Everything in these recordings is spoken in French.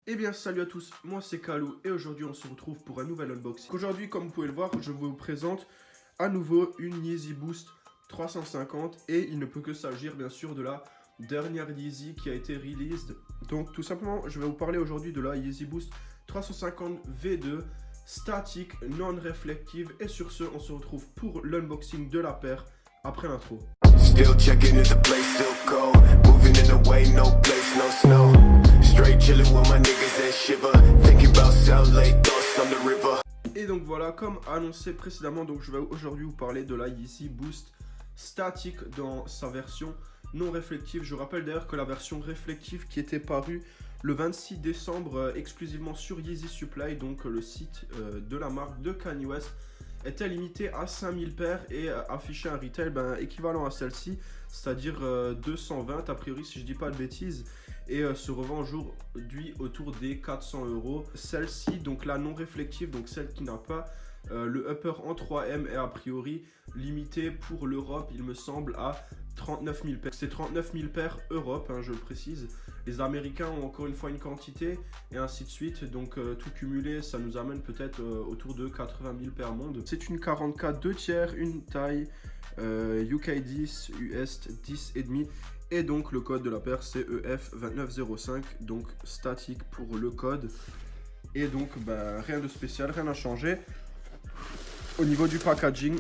Eh bien salut à tous, moi c'est Kalou et aujourd'hui on se retrouve pour un nouvel unboxing. Aujourd'hui comme vous pouvez le voir, je vous présente à nouveau une Yeezy Boost 350 et il ne peut que s'agir bien sûr de la dernière Yeezy qui a été released. Donc tout simplement je vais vous parler aujourd'hui de la Yeezy Boost 350 V2 statique, non réflective et sur ce on se retrouve pour l'unboxing de la paire après l'intro. Still checking if the place still cold. Moving in the way, no place, no snow. Straight chilling with my niggas and shiver. Thinking about South Lake, thoughts on the river. Et donc voilà, comme annoncé précédemment, donc je vais aujourd'hui vous parler de la Yeezy Boost statique dans sa version non réflective. Je rappelle d'ailleurs que la version réflective qui était parue le 26 décembre exclusivement sur Yeezy Supply, donc le site de la marque de Kanye West, était limitée à 5000 paires et affichait un retail équivalent à celle-ci, c'est-à-dire 220 a priori si je dis pas de bêtises, et se revend aujourd'hui autour des 400 €. Celle-ci, donc la non réflective, donc celle qui n'a pas le upper en 3M, est a priori limitée pour l'Europe, il me semble, à 39 000 paires. C'est 39 000 paires Europe, je le précise. Les Américains ont encore une fois une quantité et ainsi de suite. Donc tout cumulé, ça nous amène peut-être autour de 80 000 paires monde. C'est une 44 2 tiers, une taille UK 10, US 10 et demi. Et donc le code de la paire c'est EF2905, donc statique pour le code. Et donc rien de spécial, rien à changer au niveau du packaging.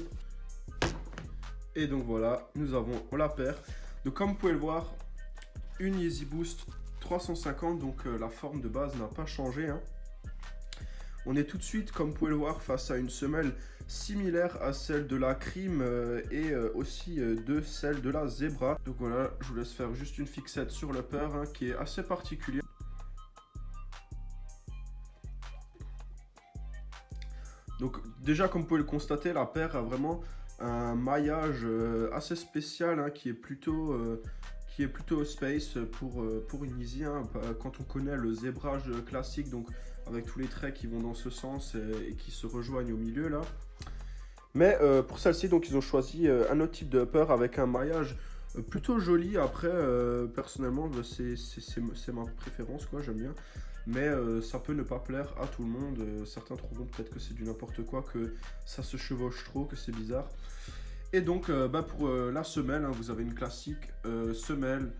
Et donc voilà, nous avons la paire. Donc comme vous pouvez le voir, une Yeezy Boost 350, donc la forme de base n'a pas changé. On est tout de suite, comme vous pouvez le voir, face à une semelle similaire à celle de la Cream et aussi de celle de la Zebra. Donc voilà, je vous laisse faire juste une fixette sur le paire qui est assez particulier. Donc déjà, comme vous pouvez le constater, la paire a vraiment un maillage assez spécial qui est plutôt space pour une Yeezy. Quand on connaît le zébrage classique, donc avec tous les traits qui vont dans ce sens et qui se rejoignent au milieu là. Mais pour celle-ci, donc ils ont choisi un autre type de upper avec un maillage plutôt joli. Après, personnellement, c'est ma préférence, quoi, j'aime bien. Mais ça peut ne pas plaire à tout le monde. Certains trouveront peut-être que c'est du n'importe quoi, que ça se chevauche trop, que c'est bizarre. Et donc pour la semelle, vous avez une classique semelle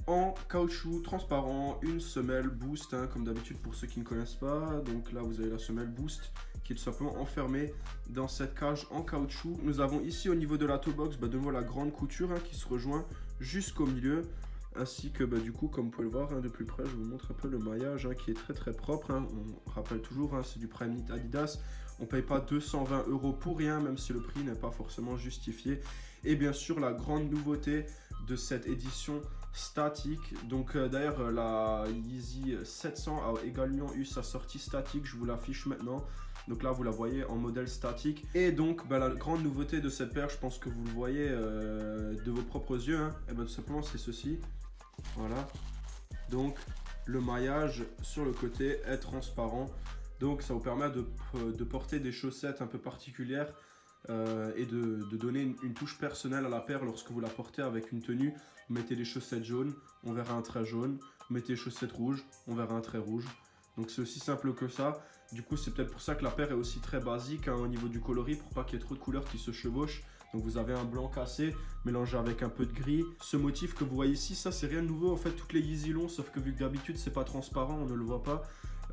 en caoutchouc transparent, une semelle boost, comme d'habitude pour ceux qui ne connaissent pas. Donc là vous avez la semelle boost qui est tout simplement enfermée dans cette cage en caoutchouc. Nous avons ici au niveau de la toe box de nouveau la grande couture qui se rejoint jusqu'au milieu. Ainsi que du coup, comme vous pouvez le voir de plus près, je vous montre un peu le maillage qui est très très propre. On rappelle toujours, c'est du Primeknit Adidas. On ne paye pas 220 € pour rien, même si le prix n'est pas forcément justifié. Et bien sûr, la grande nouveauté de cette édition statique. Donc d'ailleurs, la Yeezy 700 a également eu sa sortie statique. Je vous l'affiche maintenant. Donc là, vous la voyez en modèle statique. Et donc, la grande nouveauté de cette paire, je pense que vous le voyez de vos propres yeux. Et tout simplement, c'est ceci. Voilà. Donc, le maillage sur le côté est transparent. Donc, ça vous permet de porter des chaussettes un peu particulières et de donner une touche personnelle à la paire lorsque vous la portez avec une tenue. Vous mettez des chaussettes jaunes, on verra un trait jaune. Vous mettez des chaussettes rouges, on verra un trait rouge. Donc c'est aussi simple que ça. Du coup c'est peut-être pour ça que la paire est aussi très basique au niveau du coloris, pour pas qu'il y ait trop de couleurs qui se chevauchent. Donc vous avez un blanc cassé mélangé avec un peu de gris. Ce motif que vous voyez ici, ça c'est rien de nouveau. En fait toutes les Yeezy l'ont, sauf que vu que d'habitude c'est pas transparent, on ne le voit pas.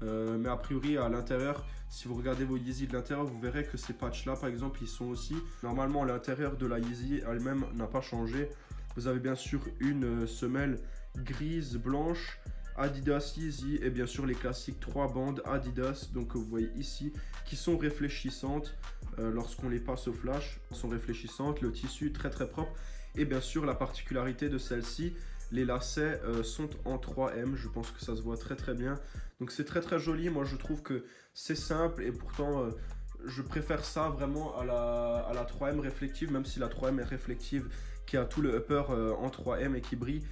Mais a priori à l'intérieur, si vous regardez vos Yeezy de l'intérieur, vous verrez que ces patchs là par exemple ils sont aussi. Normalement l'intérieur de la Yeezy elle-même n'a pas changé. Vous avez bien sûr une semelle grise blanche Adidas Yeezy et bien sûr les classiques 3 bandes Adidas, donc que vous voyez ici, qui sont réfléchissantes lorsqu'on les passe au flash, sont réfléchissantes, le tissu très très propre. Et bien sûr la particularité de celle-ci, les lacets sont en 3M, je pense que ça se voit très très bien. Donc c'est très très joli, moi je trouve que c'est simple et pourtant je préfère ça vraiment à la 3M réflective, même si la 3M est réflective qui a tout le upper en 3M et qui brille.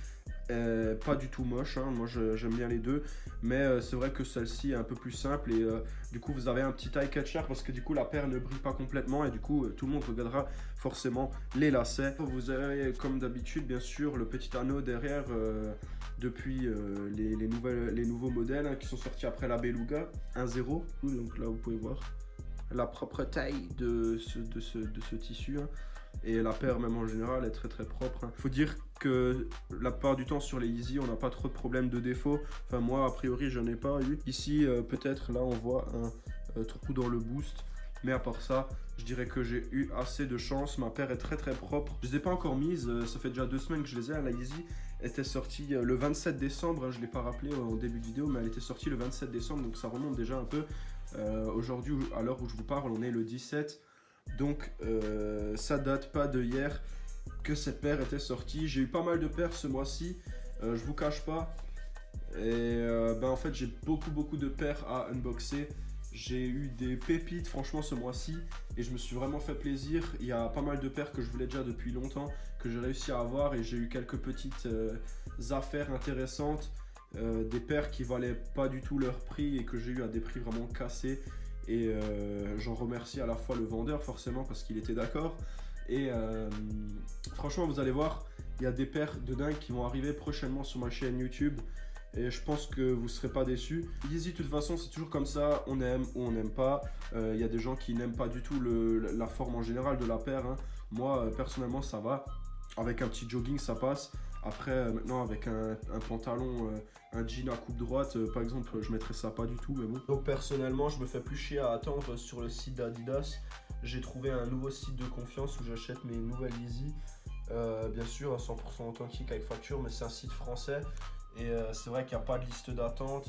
Pas du tout moche, hein. Moi j'aime bien les deux, mais c'est vrai que celle-ci est un peu plus simple et du coup vous avez un petit eye catcher parce que du coup la paire ne brille pas complètement et du coup tout le monde regardera forcément les lacets. Vous avez comme d'habitude bien sûr le petit anneau derrière depuis les nouveaux modèles hein, qui sont sortis après la Beluga 1.0. Donc là vous pouvez voir la propre taille de ce tissu hein. Et la paire même en général est très très propre. Faut dire que la plupart du temps sur les Yeezy on n'a pas trop de problèmes de défaut. Enfin moi a priori je n'ai pas eu. Ici peut-être là on voit un trou dans le boost. Mais à part ça, je dirais que j'ai eu assez de chance. Ma paire est très très propre. Je ne les ai pas encore mises. Ça fait déjà 2 semaines que je les ai. La Yeezy était sortie le 27 décembre. Je ne l'ai pas rappelé au début de vidéo, mais elle était sortie le 27 décembre. Donc ça remonte déjà un peu. Aujourd'hui, à l'heure où je vous parle, on est le 17. Donc ça date pas de hier que cette paire était sortie. J'ai eu pas mal de paires ce mois-ci. Je vous cache pas. Et en fait, j'ai beaucoup de paires à unboxer. J'ai eu des pépites franchement ce mois-ci et je me suis vraiment fait plaisir. Il y a pas mal de paires que je voulais déjà depuis longtemps que j'ai réussi à avoir et j'ai eu quelques petites affaires intéressantes. Des paires qui valaient pas du tout leur prix et que j'ai eu à des prix vraiment cassés. Et j'en remercie à la fois le vendeur forcément parce qu'il était d'accord. Et franchement vous allez voir, il y a des paires de dingue qui vont arriver prochainement sur ma chaîne YouTube. Et je pense que vous ne serez pas déçus. Yeezy, de toute façon, c'est toujours comme ça. On aime ou on n'aime pas. Il y a des gens qui n'aiment pas du tout la forme en général de la paire. Hein. Moi, personnellement, ça va. Avec un petit jogging, ça passe. Après, maintenant, avec un pantalon, un jean à coupe droite, par exemple, je ne mettrais ça pas du tout. Mais bon. Donc, personnellement, je me fais plus chier à attendre sur le site d'Adidas. J'ai trouvé un nouveau site de confiance où j'achète mes nouvelles Yeezy. Bien sûr, 100% authentique avec facture, mais c'est un site français. Et c'est vrai qu'il n'y a pas de liste d'attente,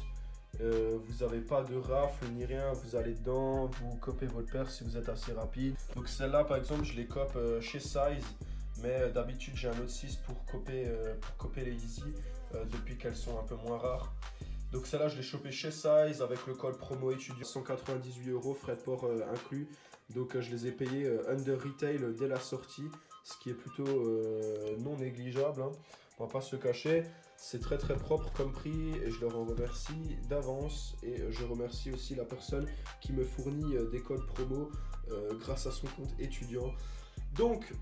vous n'avez pas de rafle ni rien, vous allez dedans, vous copez votre paire si vous êtes assez rapide. Donc celle-là par exemple je les cope chez Size, mais d'habitude j'ai un autre site pour coper les Yeezy depuis qu'elles sont un peu moins rares. Donc celle-là je l'ai chopé chez Size avec le code promo étudiant, 198 €, frais de port inclus. Donc je les ai payés under retail dès la sortie, ce qui est plutôt non négligeable, hein. On va pas se cacher. C'est très très propre comme prix et je leur en remercie d'avance. Et je remercie aussi la personne qui me fournit des codes promo grâce à son compte étudiant. Donc,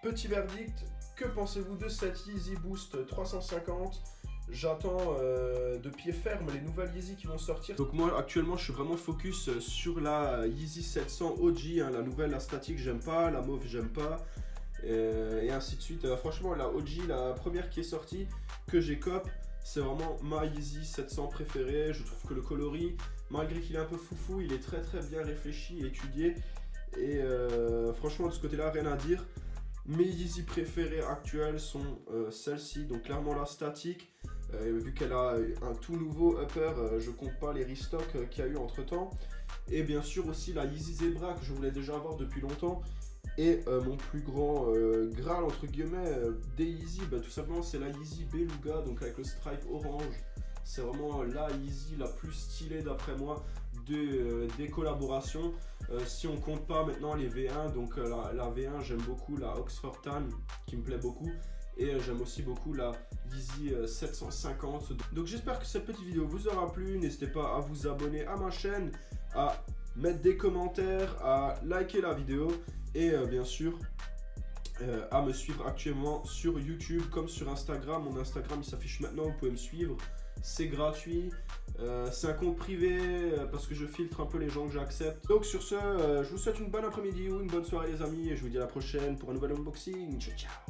petit verdict, que pensez-vous de cette Yeezy Boost 350 ? J'attends de pied ferme les nouvelles Yeezy qui vont sortir. Donc moi actuellement je suis vraiment focus sur la Yeezy 700 OG, hein, la nouvelle, la statique j'aime pas, la mauve j'aime pas. Et ainsi de suite. Franchement la OG, la première qui est sortie que j'ai cop, c'est vraiment ma Yeezy 700 préférée. Je trouve que le coloris, malgré qu'il est un peu foufou, il est très très bien réfléchi et étudié. Et franchement de ce côté là rien à dire. Mes Yeezy préférées actuelles sont celles-ci, donc clairement la statique. Vu qu'elle a un tout nouveau upper, je compte pas les restocks qu'il y a eu entre temps. Et bien sûr aussi la Yeezy Zebra que je voulais déjà avoir depuis longtemps. Et mon plus grand graal entre guillemets des Yeezy, tout simplement c'est la Yeezy Beluga, donc avec le stripe orange. C'est vraiment la Yeezy la plus stylée d'après moi des collaborations. Si on compte pas maintenant les V1, donc la V1 j'aime beaucoup la Oxford Tan qui me plaît beaucoup. Et j'aime aussi beaucoup la Yeezy 750. Donc j'espère que cette petite vidéo vous aura plu. N'hésitez pas à vous abonner à ma chaîne, à mettre des commentaires, à liker la vidéo. Et bien sûr à me suivre actuellement sur YouTube comme sur Instagram. Mon Instagram il s'affiche maintenant, vous pouvez me suivre. C'est gratuit, c'est un compte privé parce que je filtre un peu les gens que j'accepte. Donc sur ce, je vous souhaite une bonne après-midi ou une bonne soirée les amis. Et je vous dis à la prochaine pour un nouvel unboxing. Ciao ciao.